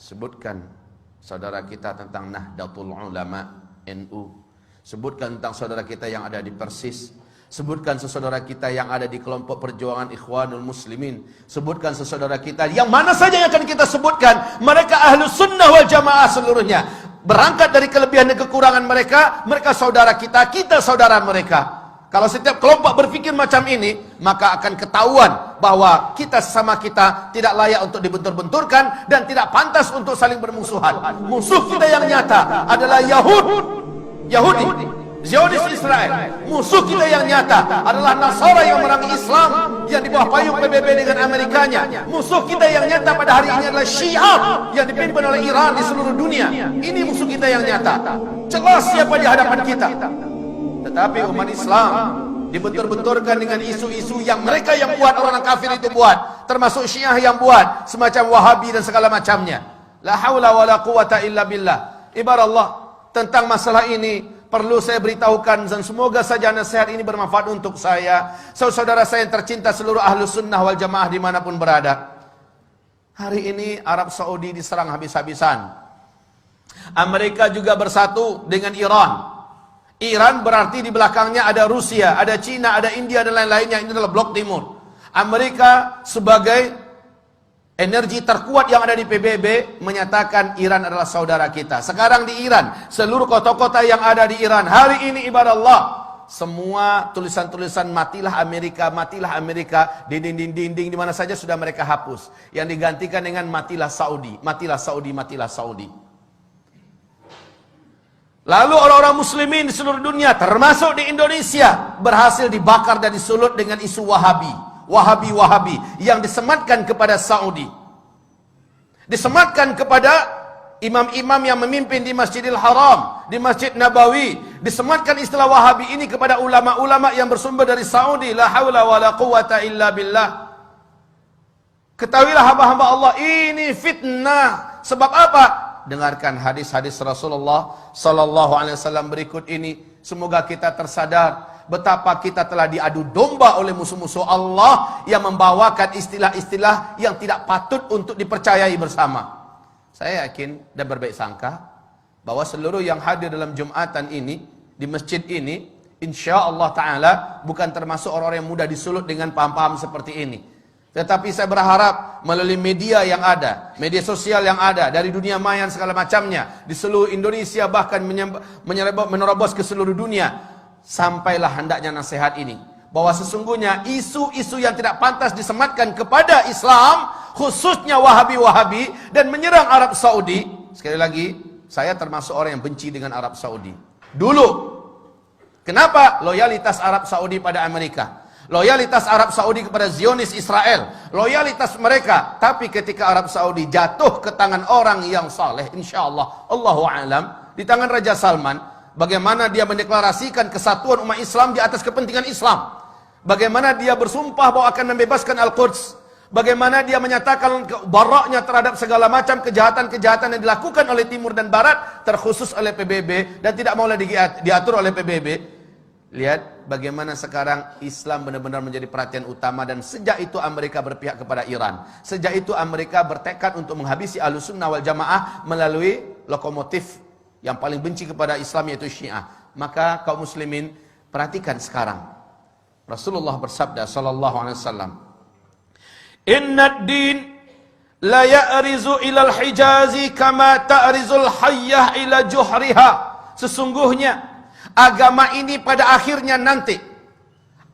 Sebutkan saudara kita tentang Nahdlatul Ulama NU. Sebutkan tentang saudara kita yang ada di Persis. Sebutkan sesaudara kita yang ada di kelompok perjuangan Ikhwanul Muslimin. Sebutkan sesaudara kita yang mana saja yang akan kita sebutkan. Mereka Ahlus Sunnah wal Jamaah seluruhnya. Berangkat dari kelebihan dan kekurangan mereka, mereka saudara kita, kita saudara mereka. Kalau setiap kelompok berpikir macam ini, maka akan ketahuan bahwa kita sesama kita tidak layak untuk dibentur-benturkan dan tidak pantas untuk saling bermusuhan. Musuh kita yang nyata adalah Yahudi, Zionis Israel. Musuh kita yang nyata adalah Nasara yang memerangi Islam yang di bawah payung PBB dengan Amerikanya. Musuh kita yang nyata pada hari ini adalah Syiah yang dipimpin oleh Iran di seluruh dunia. Ini musuh kita yang nyata. Jelas siapa di hadapan kita. Tetapi umat Islam dibentur-benturkan dengan isu-isu yang mereka yang buat, orang kafir itu buat, termasuk Syiah yang buat, semacam Wahabi dan segala macamnya. La haula wala quwata illa billah. Ibarat Allah, tentang masalah ini perlu saya beritahukan dan semoga saja nasihat ini bermanfaat untuk saya, saudara saya yang tercinta seluruh Ahlus Sunnah wal Jamaah dimanapun berada. Hari ini Arab Saudi diserang habis-habisan. Amerika juga bersatu dengan Iran. Iran berarti di belakangnya ada Rusia, ada Cina, ada India dan lain-lainnya. Ini adalah blok timur. Amerika sebagai energi terkuat yang ada di PBB menyatakan Iran adalah saudara kita. Sekarang di Iran, seluruh kota-kota yang ada di Iran hari ini ibarat Allah, semua tulisan-tulisan matilah Amerika di dinding-dinding di mana saja sudah mereka hapus. Yang digantikan dengan matilah Saudi, matilah Saudi, matilah Saudi. Lalu orang-orang muslimin di seluruh dunia termasuk di Indonesia berhasil dibakar dan disulut dengan isu Wahabi yang disematkan kepada Saudi. Disematkan kepada imam-imam yang memimpin di Masjidil Haram, di Masjid Nabawi. Disematkan istilah Wahabi ini kepada ulama-ulama yang bersumber dari Saudi. La haula wala quwata illa billah. Ketahuilah hamba-hamba Allah, ini fitnah. Sebab apa? Dengarkan hadis-hadis Rasulullah sallallahu alaihi wasallam berikut ini. Semoga kita tersadar betapa kita telah diadu domba oleh musuh-musuh Allah yang membawakan istilah-istilah yang tidak patut untuk dipercayai bersama. Saya yakin dan berbaik sangka bahwa seluruh yang hadir dalam Jumatan ini di masjid ini insyaallah taala bukan termasuk orang-orang yang mudah disulut dengan paham-paham seperti ini. Tetapi saya berharap melalui media yang ada, media sosial yang ada, dari dunia maya segala macamnya, di seluruh Indonesia bahkan menerobos ke seluruh dunia, sampailah hendaknya nasihat ini. Bahwa sesungguhnya isu-isu yang tidak pantas disematkan kepada Islam, khususnya Wahabi-Wahabi, dan menyerang Arab Saudi. Sekali lagi, saya termasuk orang yang benci dengan Arab Saudi. Dulu, kenapa? Loyalitas Arab Saudi pada Amerika. Loyalitas Arab Saudi kepada Zionis Israel, loyalitas mereka. Tapi ketika Arab Saudi jatuh ke tangan orang yang saleh, insyaallah, Allahu a'lam, di tangan Raja Salman, bagaimana dia mendeklarasikan kesatuan umat Islam di atas kepentingan Islam, bagaimana dia bersumpah bahwa akan membebaskan Al-Quds, bagaimana dia menyatakan baraknya terhadap segala macam kejahatan-kejahatan yang dilakukan oleh Timur dan Barat, terkhusus oleh PBB, dan tidak mau lagi diatur oleh PBB. Lihat bagaimana sekarang Islam benar-benar menjadi perhatian utama, dan sejak itu Amerika berpihak kepada Iran. Sejak itu Amerika bertekad untuk menghabisi Ahlus Sunnah wal Jamaah melalui lokomotif yang paling benci kepada Islam, yaitu Syiah. Maka kaum muslimin, perhatikan sekarang. Rasulullah bersabda sallallahu alaihi wasallam, "Innad din la ya'rizu ilal hijazi kama ta'rizul hayyah ila juhriha." Sesungguhnya agama ini pada akhirnya nanti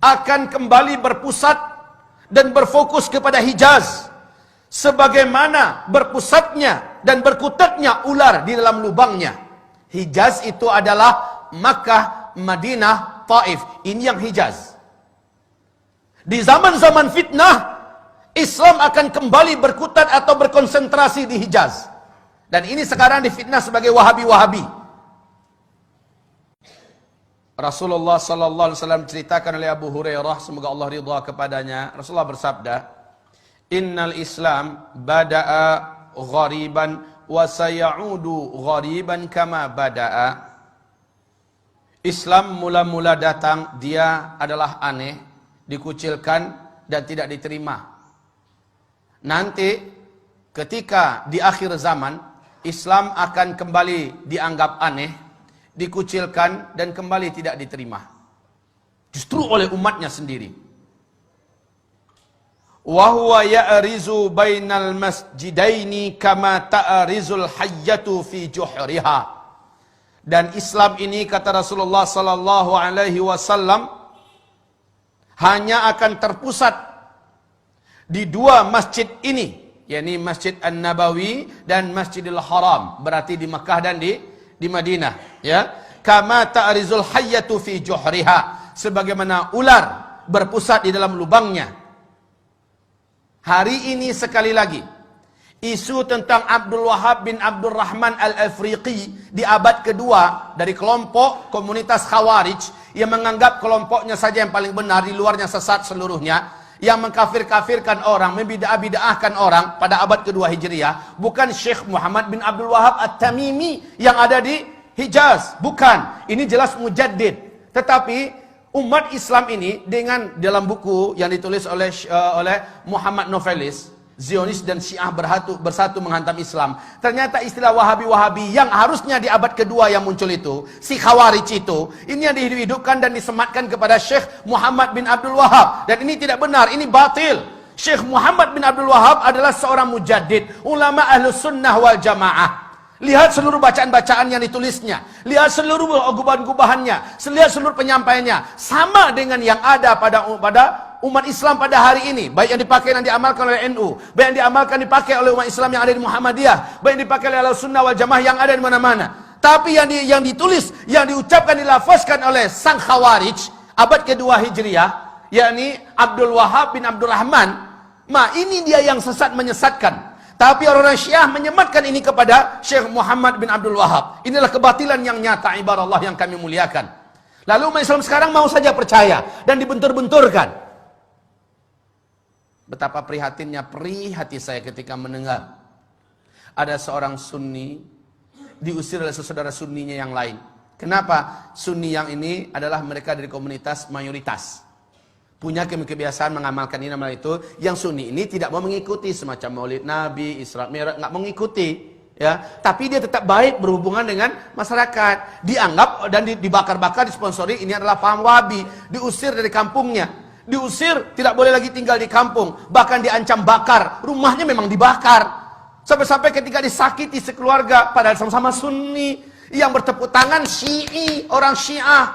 akan kembali berpusat dan berfokus kepada Hijaz, sebagaimana berpusatnya dan berkutatnya ular di dalam lubangnya. Hijaz itu adalah Makkah, Madinah, Taif. Ini yang Hijaz. Di zaman-zaman fitnah, Islam akan kembali berkutat atau berkonsentrasi di Hijaz. Dan ini sekarang difitnah sebagai Wahabi-Wahabi. Rasulullah sallallahu alaihi wasallam ceritakan oleh Abu Hurairah, semoga Allah ridha kepadanya. Rasulullah bersabda, "Innal Islam bada'a ghariban wa sayaudu ghariban kama bada'a." Islam mula-mula datang, dia adalah aneh, dikucilkan dan tidak diterima. Nanti ketika di akhir zaman Islam akan kembali dianggap aneh, dikucilkan dan kembali tidak diterima. Justru oleh umatnya sendiri. Wa huwa ya'rizu bainal masjidaini kama ta'rizul hayyatu fi juhriha. Dan Islam ini, kata Rasulullah sallallahu alaihi wasallam, hanya akan terpusat di dua masjid ini, yakni Masjid An-Nabawi dan Masjidil Haram, berarti di Makkah dan di Madinah, ya. Kama ta'rizul hayyatu fi juhriha, sebagaimana ular berpusat di dalam lubangnya. Hari ini sekali lagi isu tentang Abdul Wahab bin Abdul Rahman Al-Afriqi di abad kedua dari kelompok komunitas Khawarij yang menganggap kelompoknya saja yang paling benar, di luarnya sesat seluruhnya, yang mengkafir-kafirkan orang, membidah-bidahkan orang pada abad kedua Hijriah, bukan Syekh Muhammad bin Abdul Wahab At-Tamimi yang ada di Hijaz, bukan. Ini jelas mujaddid. Tetapi umat Islam ini dengan dalam buku yang ditulis oleh Muhammad Novelis, Zionis dan Syiah bersatu menghantam Islam. Ternyata istilah Wahabi-Wahabi yang harusnya di abad kedua yang muncul itu, si Khawarij itu, ini yang dihidupkan dan disematkan kepada Syekh Muhammad bin Abdul Wahab. Dan ini tidak benar, ini batil. Syekh Muhammad bin Abdul Wahab adalah seorang mujaddid, ulama Ahlus Sunnah wal Jamaah. Lihat seluruh bacaan-bacaan yang ditulisnya, lihat seluruh gubahan-gubahannya, lihat seluruh penyampaiannya, sama dengan yang ada pada umat Islam pada hari ini, baik yang dipakai dan diamalkan oleh NU, baik yang dipakai oleh umat Islam yang ada di Muhammadiyah, baik yang dipakai oleh Sunnah wal Jamaah yang ada di mana-mana. Tapi yang ditulis, yang diucapkan, dilafazkan oleh sang Khawarij abad kedua Hijriah, yakni Abdul Wahab bin Abdul Rahman, ini dia yang sesat, menyesatkan. Tapi orang-orang Syiah menyematkan ini kepada Syekh Muhammad bin Abdul Wahab. Inilah kebatilan yang nyata, ibarat Allah yang kami muliakan. Lalu umat Islam sekarang mau saja percaya dan dibentur-benturkan. Betapa prihatinnya hati saya ketika mendengar ada seorang Sunni diusir oleh saudara Sunninya yang lain. Kenapa? Sunni yang ini adalah mereka dari komunitas mayoritas, punya kebiasaan mengamalkan ini nama itu. Yang Sunni ini tidak mau mengikuti semacam Maulid Nabi, Isra Mi'raj, nggak mengikuti, ya. Tapi dia tetap baik berhubungan dengan masyarakat. Dianggap dan dibakar-bakar, disponsori, ini adalah paham Wahabi. Diusir dari kampungnya, diusir, tidak boleh lagi tinggal di kampung, bahkan diancam bakar. Rumahnya memang dibakar, sampai-sampai ketika disakiti sekeluarga, padahal sama-sama Sunni, yang bertepuk tangan Syi'i, orang Syiah,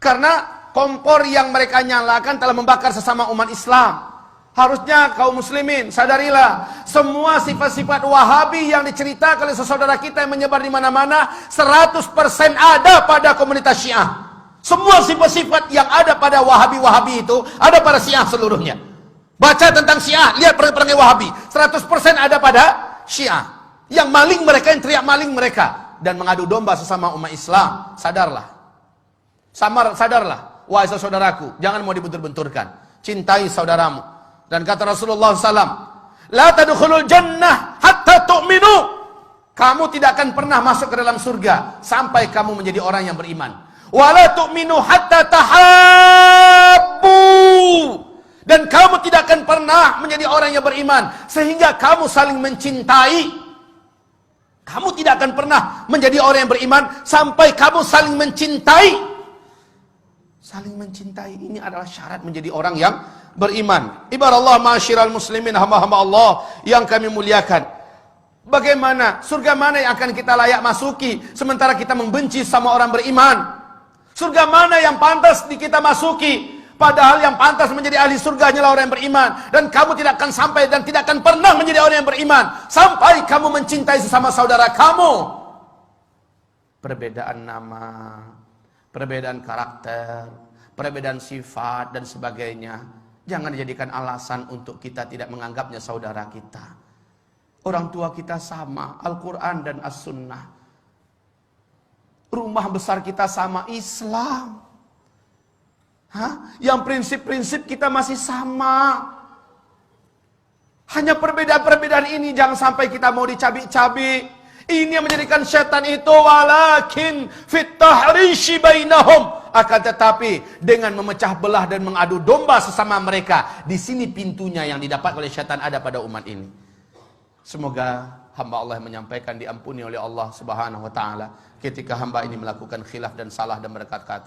karena kompor yang mereka nyalakan telah membakar sesama umat Islam. Harusnya kaum muslimin sadarilah, semua sifat-sifat Wahabi yang diceritakan oleh saudara kita yang menyebar di mana-mana 100% ada pada komunitas Syiah. Semua sifat-sifat yang ada pada Wahabi-Wahabi itu ada pada Syiah seluruhnya. Baca tentang Syiah, lihat perangai Wahabi, 100% ada pada Syiah. Yang maling mereka, yang teriak maling mereka, dan mengadu domba sesama umat Islam. Sadarlah, sadarlah. Wahai saudaraku, jangan mau dibentur-benturkan. Cintai saudaramu. Dan kata Rasulullah SAW, La tadkhulul jannah hatta tu'minu. Kamu tidak akan pernah masuk ke dalam surga sampai kamu menjadi orang yang beriman. Wa la tu'minu hatta tahabbu. Dan kamu tidak akan pernah menjadi orang yang beriman sehingga kamu saling mencintai. Kamu tidak akan pernah menjadi orang yang beriman sampai kamu saling mencintai. Saling mencintai ini adalah syarat menjadi orang yang beriman. Ibarat Allah, ma'asyiral muslimin, hamba-hamba Allah yang kami muliakan. Bagaimana, surga mana yang akan kita layak masuki sementara kita membenci sama orang beriman? Surga mana yang pantas kita masuki? Padahal yang pantas menjadi ahli surga hanyalah orang yang beriman. Dan kamu tidak akan sampai dan tidak akan pernah menjadi orang yang beriman sampai kamu mencintai sesama saudara kamu. Perbedaan nama, perbedaan karakter, perbedaan sifat dan sebagainya, jangan dijadikan alasan untuk kita tidak menganggapnya saudara kita. Orang tua kita sama, Al-Quran dan As-Sunnah. Rumah besar kita sama, Islam. Yang prinsip-prinsip kita masih sama. Hanya perbedaan-perbedaan ini jangan sampai kita mau dicabik-cabik. Ini yang menjadikan setan itu, walakin fit tahrishi bainahum, akan tetapi dengan memecah belah dan mengadu domba sesama mereka. Di sini pintunya yang didapat oleh setan ada pada umat ini. Semoga hamba Allah yang menyampaikan diampuni oleh Allah Subhanahu wa taala ketika hamba ini melakukan khilaf dan salah dan berkata-kata.